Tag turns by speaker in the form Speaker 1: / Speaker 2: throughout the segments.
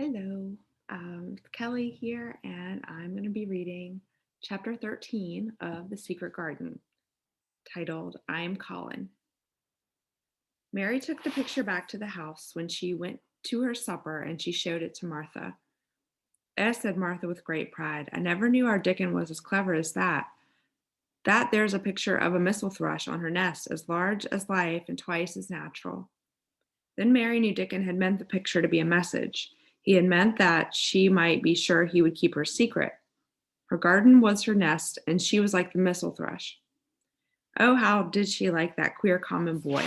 Speaker 1: Hello, Kelly here, and I'm going to be reading chapter 13 of The Secret Garden, titled I Am Colin. Mary took the picture back to the house when she went to her supper and she showed it to Martha. Said Martha with great pride, I never knew our Dickon was as clever as that. There's a picture of a missel thrush on her nest, as large as life and twice as natural. Then Mary knew Dickon had meant the picture to be a message. He had meant that she might be sure he would keep her secret. Her garden was her nest, and she was like the missel thrush. Oh, how did she like that queer common boy?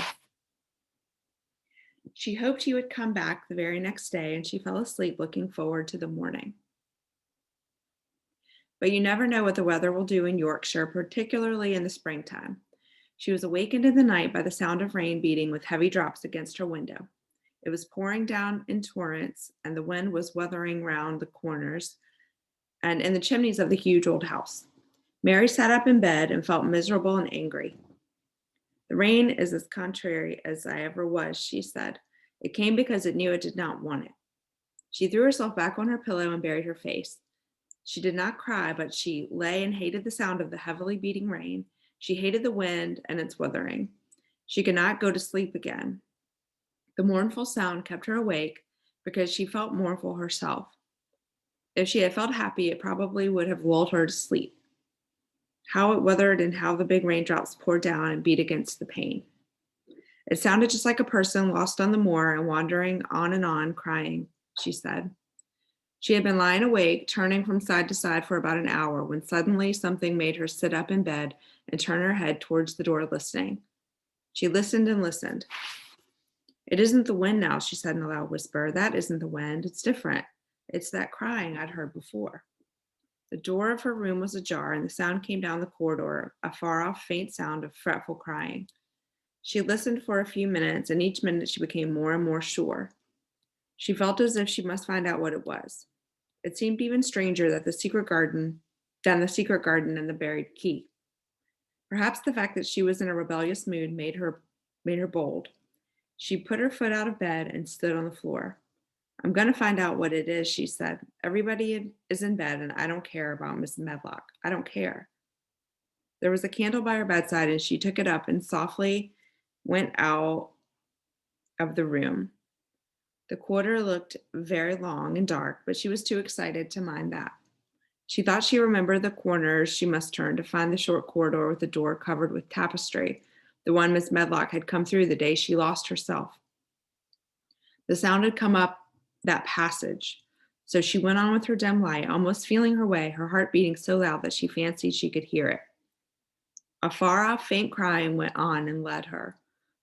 Speaker 1: She hoped he would come back the very next day, and she fell asleep looking forward to the morning. But you never know what the weather will do in Yorkshire, particularly in the springtime. She was awakened in the night by the sound of rain beating with heavy drops against her window. It was pouring down in torrents, and the wind was wuthering round the corners and in the chimneys of the huge old house. Mary sat up in bed and felt miserable and angry. The rain is as contrary as I ever was, she said. It came because it knew it did not want it. She threw herself back on her pillow and buried her face. She did not cry, but she lay and hated the sound of the heavily beating rain. She hated the wind and its wuthering. She could not go to sleep again. The mournful sound kept her awake because she felt mournful herself. If she had felt happy, it probably would have lulled her to sleep. How it weathered and how the big raindrops poured down and beat against the pane. It sounded just like a person lost on the moor and wandering on, crying, she said. She had been lying awake, turning from side to side for about an hour, when suddenly something made her sit up in bed and turn her head towards the door, listening. She listened and listened. It isn't the wind now, she said in a loud whisper. That isn't the wind. It's different. It's that crying I'd heard before. The door of her room was ajar, and the sound came down the corridor, a far-off, faint sound of fretful crying. She listened for a few minutes, and each minute she became more and more sure. She felt as if she must find out what it was. It seemed even stranger than the secret garden and the buried key. Perhaps the fact that she was in a rebellious mood made her bold. She put her foot out of bed and stood on the floor. I'm going to find out what it is, she said. Everybody is in bed, and I don't care about Miss Medlock. I don't care. There was a candle by her bedside, and she took it up and softly went out of the room. The corridor looked very long and dark, but she was too excited to mind that. She thought she remembered the corners she must turn to find the short corridor with the door covered with tapestry, the one Miss Medlock had come through the day she lost herself. The sound had come up that passage, so she went on with her dim light, almost feeling her way, her heart beating so loud that she fancied she could hear it. A far-off, faint crying went on and led her.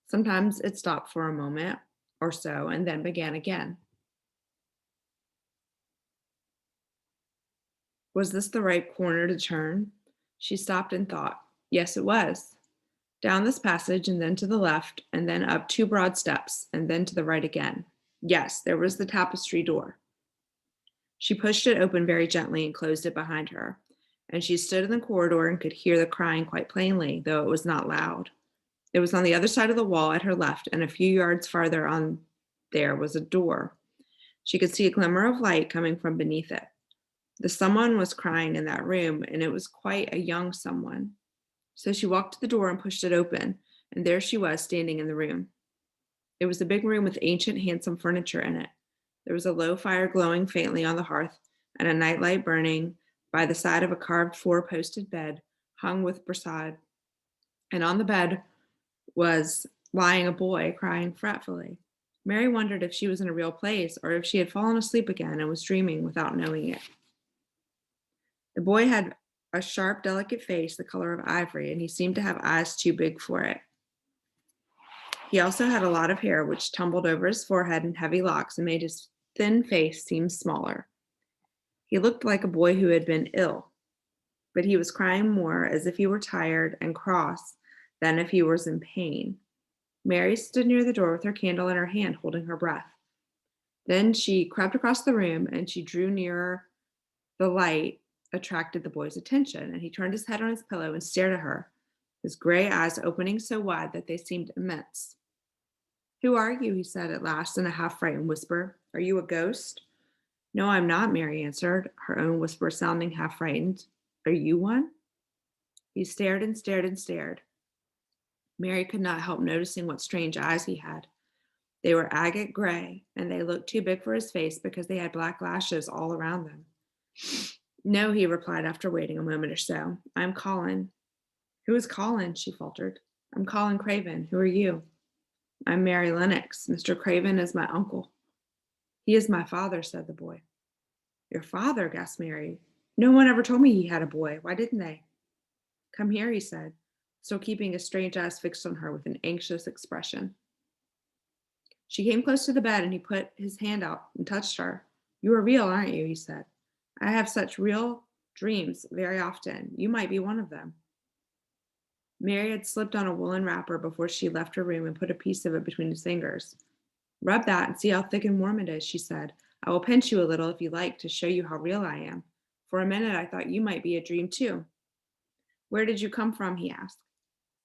Speaker 1: Sometimes it stopped for a moment or so and then began again. Was this the right corner to turn? She stopped and thought. Yes, it was. Down this passage and then to the left and then up two broad steps and then to the right again. Yes, there was the tapestry door. She pushed it open very gently and closed it behind her, and she stood in the corridor and could hear the crying quite plainly, though it was not loud. It was on the other side of the wall at her left, and a few yards farther on there was a door. She could see a glimmer of light coming from beneath it. The someone was crying in that room, and it was quite a young someone. So she walked to the door and pushed it open, and there she was standing in the room. It was a big room with ancient, handsome furniture in it. There was a low fire glowing faintly on the hearth, and a nightlight burning by the side of a carved four-posted bed hung with brassard. And on the bed was lying a boy crying fretfully. Mary wondered if she was in a real place or if she had fallen asleep again and was dreaming without knowing it. The boy had a sharp, delicate face the color of ivory, and he seemed to have eyes too big for it. He also had a lot of hair which tumbled over his forehead in heavy locks and made his thin face seem smaller. He looked like a boy who had been ill, but he was crying more as if he were tired and cross than if he was in pain. Mary stood near the door with her candle in her hand, holding her breath. Then she crept across the room and she drew nearer. The light attracted the boy's attention, and he turned his head on his pillow and stared at her, his gray eyes opening so wide that they seemed immense. Who are you? He said at last in a half-frightened whisper. Are you a ghost? No, I'm not, Mary answered, her own whisper sounding half frightened. Are you one? He stared and stared and stared. Mary could not help noticing what strange eyes he had. They were agate gray, and they looked too big for his face because they had black lashes all around them. No, he replied after waiting a moment or so. I'm Colin. Who is Colin? She faltered. I'm Colin Craven. Who are you? I'm Mary Lennox. Mr. Craven is my uncle. He is my father, said the boy. Your father, gasped Mary. No one ever told me he had a boy. Why didn't they? Come here, he said, still keeping his strange eyes fixed on her with an anxious expression. She came close to the bed and he put his hand out and touched her. You are real, aren't you? He said. I have such real dreams very often. You might be one of them. Mary had slipped on a woolen wrapper before she left her room and put a piece of it between his fingers. Rub that and see how thick and warm it is, she said. I will pinch you a little if you like to show you how real I am. For a minute I thought you might be a dream too. Where did you come from? He asked.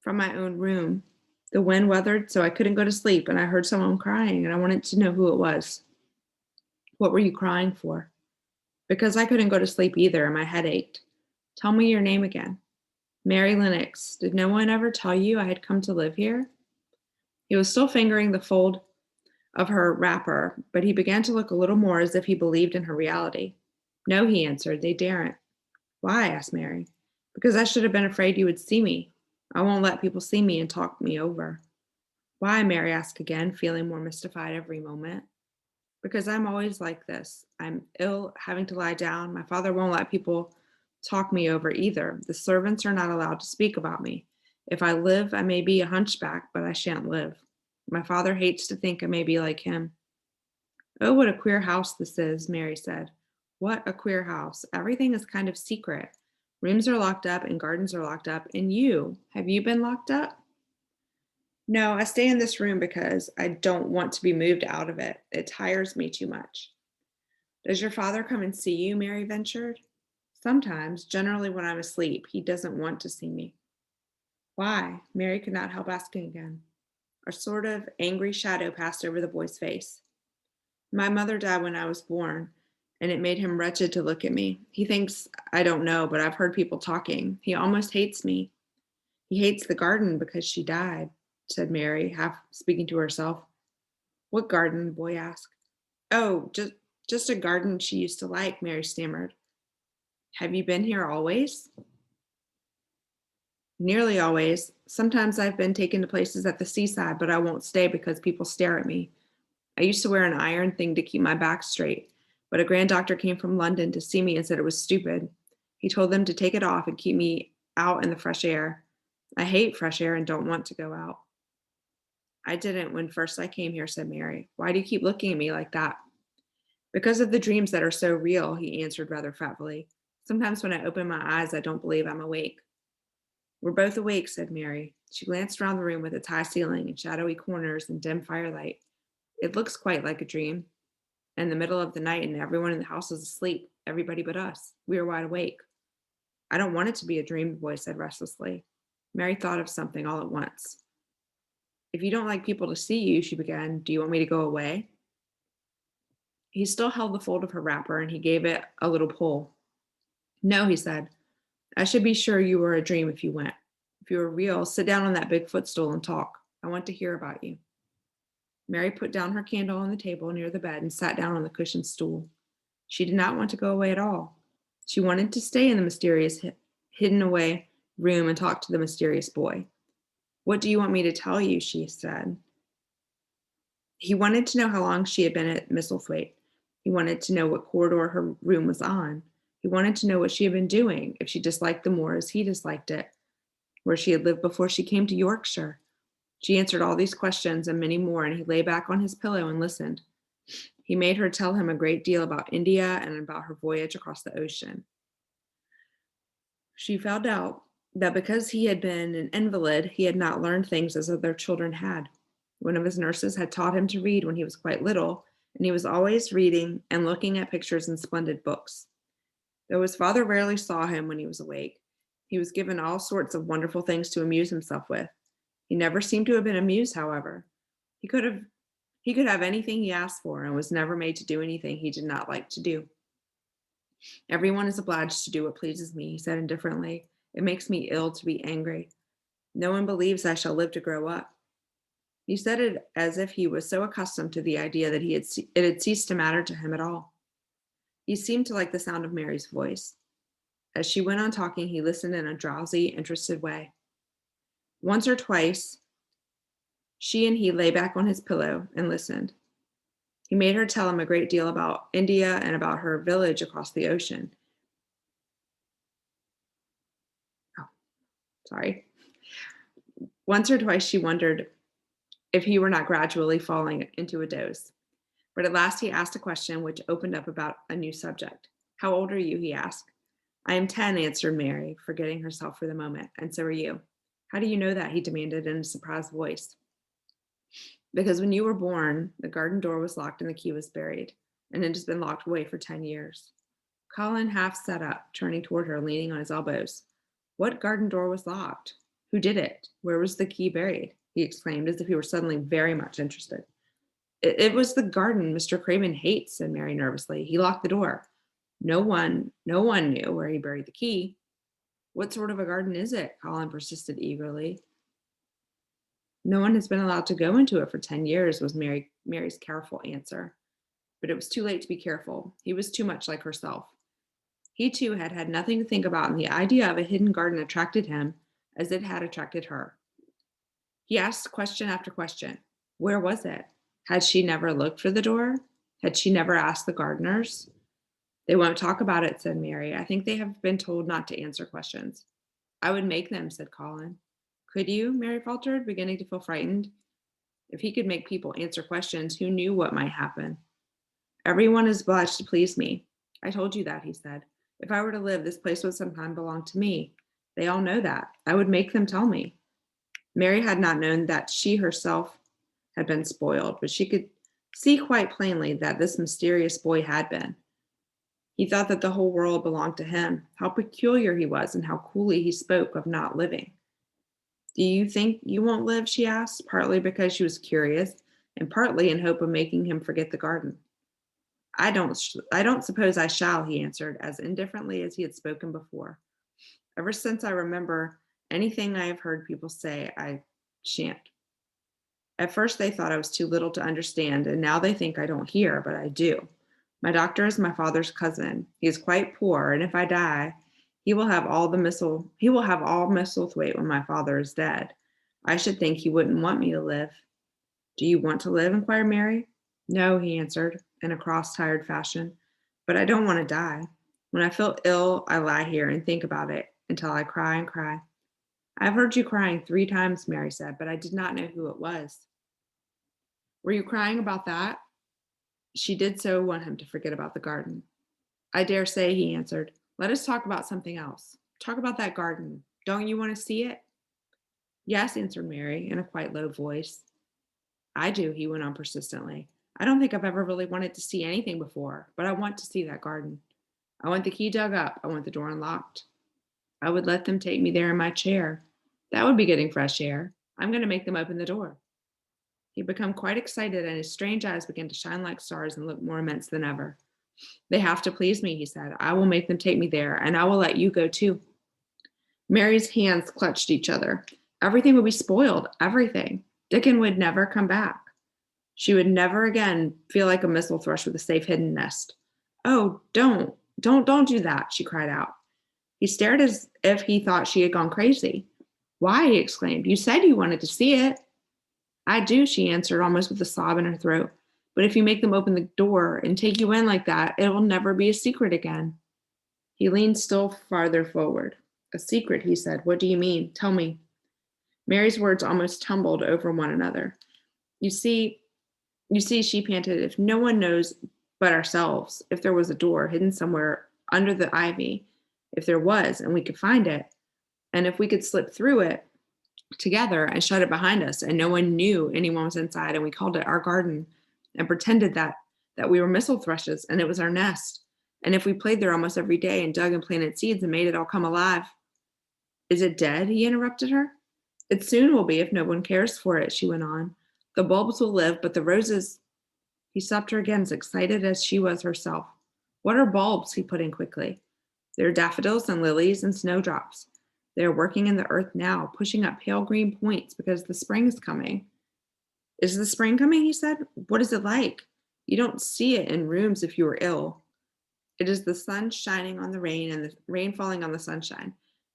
Speaker 1: From my own room. The wind weathered, so I couldn't go to sleep, and I heard someone crying, and I wanted to know who it was. What were you crying for? Because I couldn't go to sleep either, and my head ached. Tell me your name again. Mary Lennox. Did no one ever tell you I had come to live here? He was still fingering the fold of her wrapper, but he began to look a little more as if he believed in her reality. No, he answered, they daren't. Why? Asked Mary. Because I should have been afraid you would see me. I won't let people see me and talk me over. Why? Mary asked again, feeling more mystified every moment. Because I'm always like this. I'm ill, having to lie down. My father won't let people talk me over either. The servants are not allowed to speak about me. If I live, I may be a hunchback, but I shan't live. My father hates to think I may be like him. Oh, what a queer house this is, Mary said. What a queer house. Everything is kind of secret. Rooms are locked up and gardens are locked up. And have you been locked up? No, I stay in this room because I don't want to be moved out of it. It tires me too much. Does your father come and see you? Mary ventured. Sometimes, generally when I'm asleep. He doesn't want to see me. Why? Mary could not help asking again. A sort of angry shadow passed over the boy's face. My mother died when I was born, and it made him wretched to look at me. He thinks I don't know, but I've heard people talking. He almost hates me. He hates the garden because she died, said Mary, half speaking to herself. What garden? The boy asked. Oh, just a garden she used to like, Mary stammered. Have you been here always? Nearly always. Sometimes I've been taken to places at the seaside, but I won't stay because people stare at me. I used to wear an iron thing to keep my back straight, but a grand doctor came from London to see me and said it was stupid. He told them to take it off and keep me out in the fresh air. I hate fresh air and don't want to go out. I didn't when first I came here, said Mary. Why do you keep looking at me like that? Because of the dreams that are so real, he answered rather fretfully. Sometimes when I open my eyes, I don't believe I'm awake. We're both awake, said Mary. She glanced around the room with its high ceiling and shadowy corners and dim firelight. It looks quite like a dream. In the middle of the night and everyone in the house is asleep, everybody but us. We are wide awake. I don't want it to be a dream, the boy said restlessly. Mary thought of something all at once. If you don't like people to see you, she began, do you want me to go away? He still held the fold of her wrapper and he gave it a little pull. No, he said. I should be sure you were a dream if you went. If you were real, sit down on that big footstool and talk. I want to hear about you. Mary put down her candle on the table near the bed and sat down on the cushioned stool. She did not want to go away at all. She wanted to stay in the mysterious, hidden away room and talk to the mysterious boy. What do you want me to tell you? She said. He wanted to know how long she had been at Misselthwaite. He wanted to know what corridor her room was on. He wanted to know what she had been doing, if she disliked the moor as he disliked it, where she had lived before she came to Yorkshire. She answered all these questions and many more, and he lay back on his pillow and listened. He made her tell him a great deal about India and about her voyage across the ocean. She found out that because he had been an invalid, he had not learned things as other children had. One of his nurses had taught him to read when he was quite little, and he was always reading and looking at pictures in splendid books. Though his father rarely saw him when he was awake, he was given all sorts of wonderful things to amuse himself with. He never seemed to have been amused, however. He He could have anything he asked for and was never made to do anything he did not like to do. Everyone is obliged to do what pleases me, he said indifferently. It makes me ill to be angry. No one believes I shall live to grow up. He said it as if he was so accustomed to the idea that it had ceased to matter to him at all. He seemed to like the sound of Mary's voice. As she went on talking, he listened in a drowsy, interested way. Once or twice, she and he lay back on his pillow and listened. He made her tell him a great deal about India and about her village across the ocean. Oh, sorry. Once or twice she wondered if he were not gradually falling into a doze. But at last he asked a question which opened up about a new subject. How old are you? He asked. I am 10, answered Mary, forgetting herself for the moment. And so are you. How do you know that? He demanded in a surprised voice. Because when you were born, the garden door was locked and the key was buried, and it has been locked away for 10 years. Colin half sat up, turning toward her, leaning on his elbows. What garden door was locked? Who did it? Where was the key buried? He exclaimed, as if he were suddenly very much interested. It was the garden Mr. Craven hates, said Mary nervously. He locked the door. No one knew where he buried the key. What sort of a garden is it? Colin persisted eagerly. No one has been allowed to go into it for 10 years, was Mary's careful answer. But it was too late to be careful. He was too much like herself. He too had had nothing to think about, and the idea of a hidden garden attracted him as it had attracted her. He asked question after question. Where was it? Had she never looked for the door? Had she never asked the gardeners? They won't talk about it, said Mary. I think they have been told not to answer questions. I would make them, said Colin. Could you? Mary faltered, beginning to feel frightened. If he could make people answer questions, who knew what might happen? Everyone is obliged to please me. I told you that, he said. If I were to live, this place would sometime belong to me. They all know that. I would make them tell me. Mary had not known that she herself had been spoiled, but she could see quite plainly that this mysterious boy had been. He thought that the whole world belonged to him. How peculiar he was, and how coolly he spoke of not living. Do you think you won't live? She asked, partly because she was curious, and partly in hope of making him forget the garden. I don't suppose I shall, he answered, as indifferently as he had spoken before. Ever since I remember, anything I have heard people say, I shan't. At first they thought I was too little to understand, and now they think I don't hear, but I do. My doctor is my father's cousin. He is quite poor, and if I die, he will have all Misselthwaite when my father is dead. I should think he wouldn't want me to live. Do you want to live? Inquired Mary. No, he answered, in a cross, tired fashion. But I don't want to die. When I feel ill, I lie here and think about it until I cry and cry. I've heard you crying 3 times, Mary said, but I did not know who it was. Were you crying about that? She did so want him to forget about the garden. I dare say, he answered. Let us talk about something else. Talk about that garden. Don't you want to see it? Yes, answered Mary in a quite low voice. I do, he went on persistently. I don't think I've ever really wanted to see anything before, but I want to see that garden. I want the key dug up. I want the door unlocked. I would let them take me there in my chair. That would be getting fresh air. I'm going to make them open the door. He had become quite excited, and his strange eyes began to shine like stars and look more immense than ever. They have to please me, he said. I will make them take me there, and I will let you go too. Mary's hands clutched each other. Everything would be spoiled, everything. Dickon would never come back. She would never again feel like a missile thrush with a safe hidden nest. Oh, don't do that, she cried out. He stared as if he thought she had gone crazy. Why? He exclaimed. You said you wanted to see it. I do, she answered, almost with a sob in her throat. But if you make them open the door and take you in like that, it will never be a secret again. He leaned still farther forward. A secret, he said. What do you mean? Tell me. Mary's words almost tumbled over one another. You see, she panted, if no one knows but ourselves, if there was a door hidden somewhere under the ivy, if there was, and we could find it, and if we could slip through it together and shut it behind us, and no one knew anyone was inside, and we called it our garden and pretended that we were missile thrushes and it was our nest, and if we played there almost every day and dug and planted seeds and made it all come alive. Is it dead? He interrupted her. It soon will be if no one cares for it, she went on. The bulbs will live, but the roses. He stopped her again, as excited as she was herself. What are bulbs? He put in quickly. They're daffodils and lilies and snowdrops. They are working in the earth now, pushing up pale green points because the spring is coming. Is the spring coming? He said. What is it like? You don't see it in rooms if you are ill. It is the sun shining on the rain and the rain falling on the sunshine,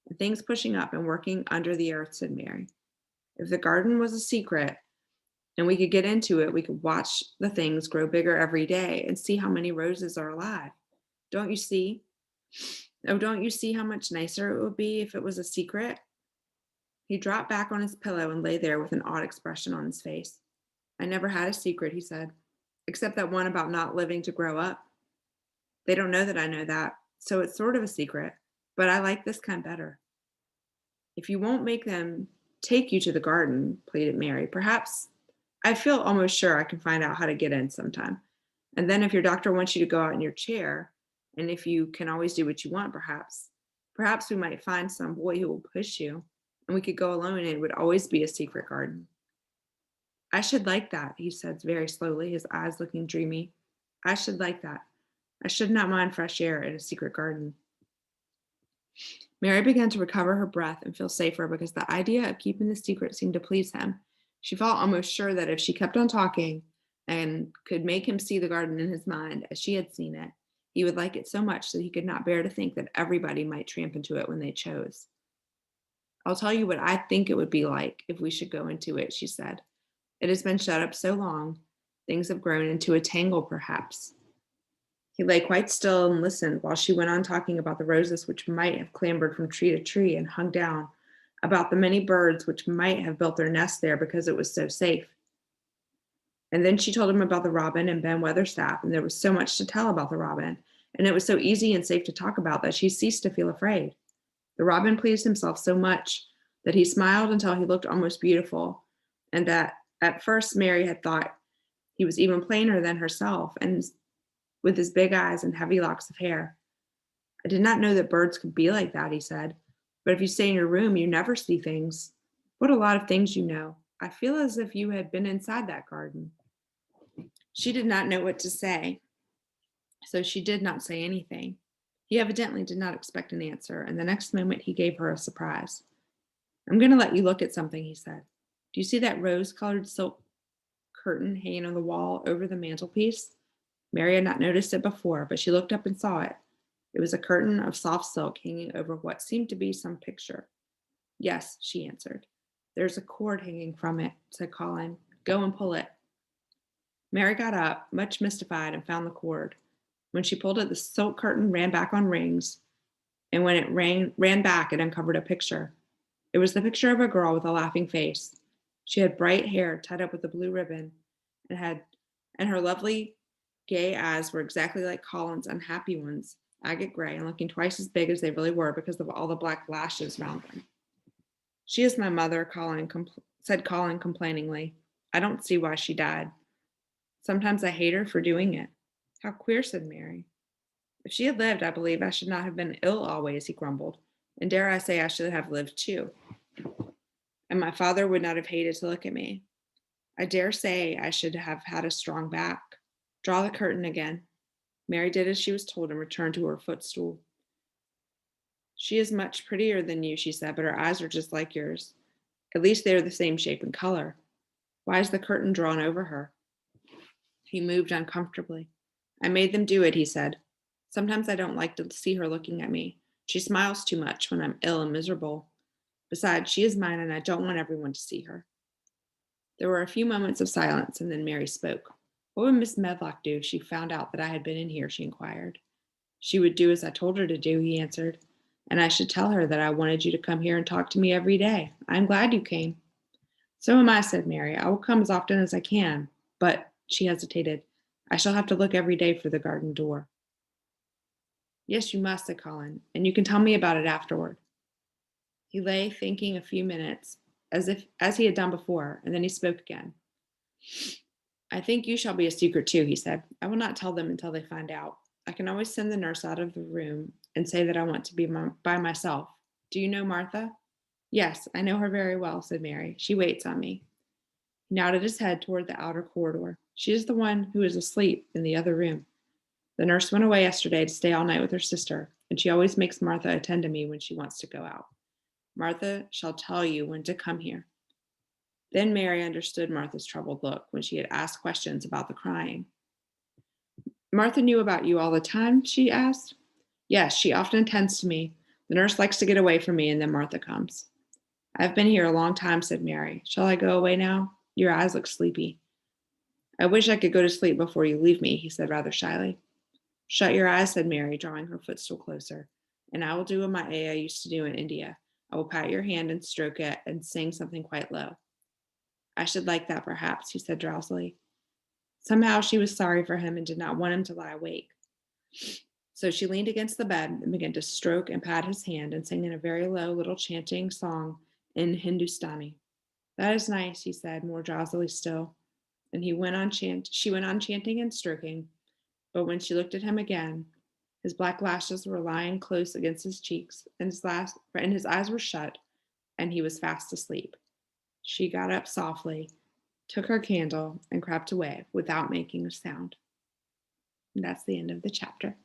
Speaker 1: and things pushing up and working under the earth, said Mary. If the garden was a secret and we could get into it, we could watch the things grow bigger every day and see how many roses are alive. Don't you see? Oh, don't you see how much nicer it would be if it was a secret? He dropped back on his pillow and lay there with an odd expression on his face. I never had a secret, he said, except that one about not living to grow up. They don't know that I know that, so it's sort of a secret, but I like this kind better. If you won't make them take you to the garden, pleaded Mary, perhaps I feel almost sure I can find out how to get in sometime. And then if your doctor wants you to go out in your chair, and if you can always do what you want, perhaps we might find some boy who will push you, and we could go alone and it would always be a secret garden. I should like that, he said very slowly, his eyes looking dreamy. I should like that. I should not mind fresh air in a secret garden. Mary began to recover her breath and feel safer because the idea of keeping the secret seemed to please him. She felt almost sure that if she kept on talking and could make him see the garden in his mind as she had seen it, he would like it so much that he could not bear to think that everybody might tramp into it when they chose. I'll tell you what I think it would be like if we should go into it, she said. It has been shut up so long, things have grown into a tangle, perhaps. He lay quite still and listened while she went on talking about the roses which might have clambered from tree to tree and hung down, about the many birds which might have built their nests there because it was so safe. And then she told him about the robin and Ben Weatherstaff, and there was so much to tell about the robin, and it was so easy and safe to talk about that she ceased to feel afraid. The robin pleased himself so much that he smiled until he looked almost beautiful, and that at first Mary had thought he was even plainer than herself, and with his big eyes and heavy locks of hair. I did not know that birds could be like that, he said. But if you stay in your room, you never see things. What a lot of things you know. I feel as if you had been inside that garden. She did not know what to say, so she did not say anything. He evidently did not expect an answer, and the next moment he gave her a surprise. I'm going to let you look at something, he said. Do you see that rose-colored silk curtain hanging on the wall over the mantelpiece? Mary had not noticed it before, but she looked up and saw it. It was a curtain of soft silk hanging over what seemed to be some picture. Yes, she answered. There's a cord hanging from it, said Colin. Go and pull it. Mary got up, much mystified, and found the cord. When she pulled it, the silk curtain ran back on rings, and when it ran back, it uncovered a picture. It was the picture of a girl with a laughing face. She had bright hair tied up with a blue ribbon, and her lovely gay eyes were exactly like Colin's unhappy ones, agate gray and looking twice as big as they really were because of all the black lashes round them. She is my mother, said Colin complainingly. I don't see why she died. Sometimes I hate her for doing it. How queer, said Mary. If she had lived, I believe I should not have been ill always, he grumbled. And dare I say I should have lived too. And my father would not have hated to look at me. I dare say I should have had a strong back. Draw the curtain again. Mary did as she was told and returned to her footstool. She is much prettier than you, she said, but her eyes are just like yours. At least they are the same shape and color. Why is the curtain drawn over her? He moved uncomfortably. I made them do it, he said. Sometimes I don't like to see her looking at me. She smiles too much when I'm ill and miserable. Besides, she is mine and I don't want everyone to see her. There were a few moments of silence and then Mary spoke. What would Miss Medlock do if she found out that I had been in here, she inquired. She would do as I told her to do, he answered. And I should tell her that I wanted you to come here and talk to me every day. I'm glad you came. So am I, said Mary. I will come as often as I can. But, she hesitated, I shall have to look every day for the garden door. Yes, you must, said Colin, and you can tell me about it afterward. He lay thinking a few minutes, as he had done before, and then he spoke again. I think you shall be a secret too, he said. I will not tell them until they find out. I can always send the nurse out of the room and say that I want to be by myself. Do you know Martha? Yes, I know her very well, said Mary. She waits on me. He nodded his head toward the outer corridor. She is the one who is asleep in the other room. The nurse went away yesterday to stay all night with her sister, and she always makes Martha attend to me when she wants to go out. Martha shall tell you when to come here. Then Mary understood Martha's troubled look when she had asked questions about the crying. Martha knew about you all the time, she asked. Yes, she often attends to me. The nurse likes to get away from me, and then Martha comes. I've been here a long time, said Mary. Shall I go away now? Your eyes look sleepy. I wish I could go to sleep before you leave me, he said rather shyly. Shut your eyes, said Mary, drawing her footstool closer, and I will do what my Aya used to do in India. I will pat your hand and stroke it and sing something quite low. I should like that, perhaps, he said drowsily. Somehow she was sorry for him and did not want him to lie awake. So she leaned against the bed and began to stroke and pat his hand and sing in a very low little chanting song in Hindustani. That is nice, he said, more drowsily still. And she went on chanting and stroking, but when she looked at him again, his black lashes were lying close against his cheeks, and his eyes were shut, and he was fast asleep. She got up softly, took her candle, and crept away without making a sound. And that's the end of the chapter.